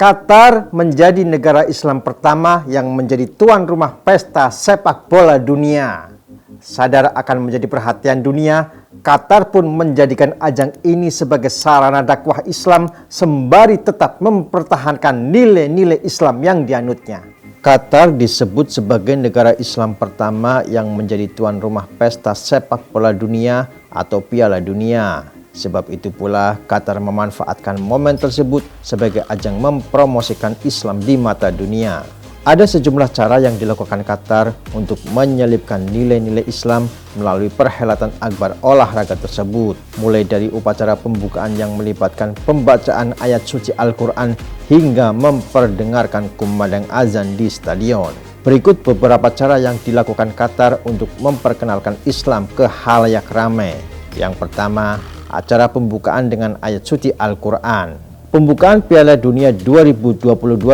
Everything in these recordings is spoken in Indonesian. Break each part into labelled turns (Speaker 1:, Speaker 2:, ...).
Speaker 1: Qatar menjadi negara Islam pertama yang menjadi tuan rumah pesta sepak bola dunia. Sadar akan menjadi perhatian dunia, Qatar pun menjadikan ajang ini sebagai sarana dakwah Islam sembari tetap mempertahankan nilai-nilai Islam yang dianutnya. Qatar disebut sebagai negara Islam pertama yang menjadi tuan rumah pesta sepak bola dunia atau Piala Dunia. Sebab itu pula Qatar memanfaatkan momen tersebut sebagai ajang mempromosikan Islam di mata dunia. Ada sejumlah cara yang dilakukan Qatar untuk menyelipkan nilai-nilai Islam melalui perhelatan akbar olahraga tersebut. Mulai dari upacara pembukaan yang melibatkan pembacaan ayat suci Al-Quran hingga memperdengarkan kumandang azan di stadion. Berikut beberapa cara yang dilakukan Qatar untuk memperkenalkan Islam ke khalayak ramai. Yang pertama, acara pembukaan dengan ayat suci Al-Quran. Pembukaan Piala Dunia 2022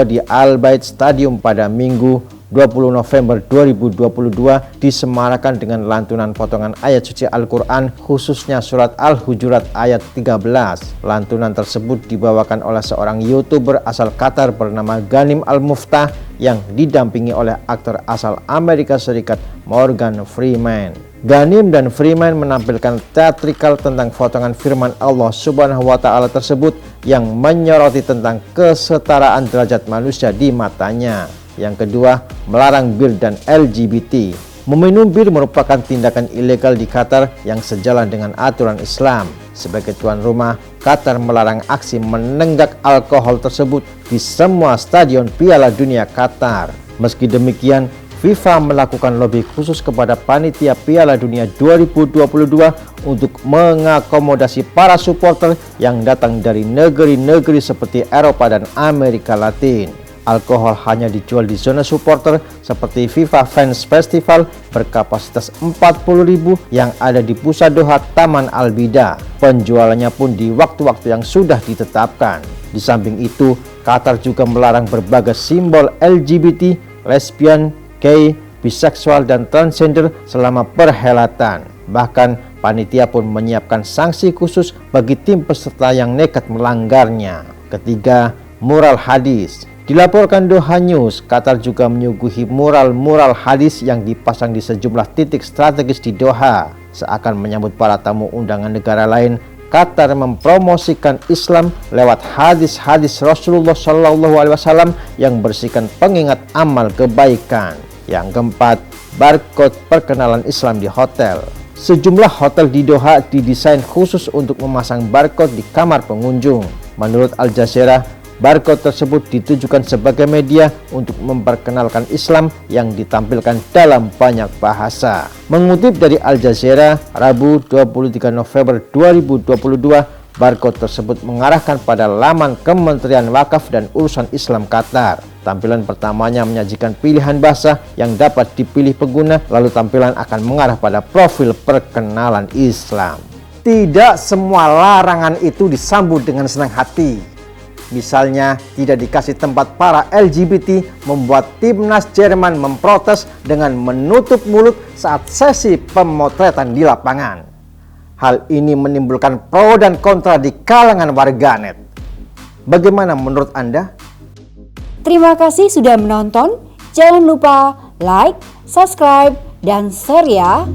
Speaker 1: di Al Bayt Stadium pada Minggu 20 November 2022 disemarakan dengan lantunan potongan ayat suci Al-Quran, khususnya surat Al-Hujurat ayat 13. Lantunan tersebut dibawakan oleh seorang YouTuber asal Qatar bernama Ghanim Al-Muftah yang didampingi oleh aktor asal Amerika Serikat Morgan Freeman. Ghanim dan Freeman menampilkan teatrikal tentang potongan firman Allah Subhanahu wa Ta'ala tersebut yang menyoroti tentang kesetaraan derajat manusia di matanya. Yang kedua, melarang bir dan LGBT. Meminum bir merupakan tindakan ilegal di Qatar yang sejalan dengan aturan Islam. Sebagai tuan rumah, Qatar melarang aksi menenggak alkohol tersebut di semua stadion Piala Dunia Qatar. Meski demikian, FIFA melakukan lobi khusus kepada panitia Piala Dunia 2022 untuk mengakomodasi para supporter yang datang dari negeri-negeri seperti Eropa dan Amerika Latin. Alkohol hanya dijual di zona supporter seperti FIFA Fans Festival berkapasitas 40.000 yang ada di pusat Doha Taman Al-Bida. Penjualannya pun di waktu-waktu yang sudah ditetapkan. Di samping itu, Qatar juga melarang berbagai simbol LGBT, lesbian, gay, biseksual, dan transgender selama perhelatan. Bahkan panitia pun menyiapkan sanksi khusus bagi tim peserta yang nekat melanggarnya. Ketiga, mural hadis. Dilaporkan Doha News, Qatar juga menyuguhi mural-mural hadis yang dipasang di sejumlah titik strategis di Doha. Seakan menyambut para tamu undangan negara lain, Qatar mempromosikan Islam lewat hadis-hadis Rasulullah SAW yang berisikan pengingat amal kebaikan. Yang keempat, barcode perkenalan Islam di hotel. Sejumlah hotel di Doha didesain khusus untuk memasang barcode di kamar pengunjung. Menurut Al Jazeera, barcode tersebut ditujukan sebagai media untuk memperkenalkan Islam yang ditampilkan dalam banyak bahasa. Mengutip dari Al Jazeera, Rabu 23 November 2022, barcode tersebut mengarahkan pada laman Kementerian Wakaf dan Urusan Islam Qatar. Tampilan pertamanya menyajikan pilihan bahasa yang dapat dipilih pengguna, lalu tampilan akan mengarah pada profil perkenalan Islam. Tidak semua larangan itu disambut dengan senang hati. Misalnya, tidak dikasih tempat para LGBT membuat timnas Jerman memprotes dengan menutup mulut saat sesi pemotretan di lapangan. Hal ini menimbulkan pro dan kontra di kalangan warganet. Bagaimana menurut Anda?
Speaker 2: Terima kasih sudah menonton. Jangan lupa like, subscribe, dan share ya.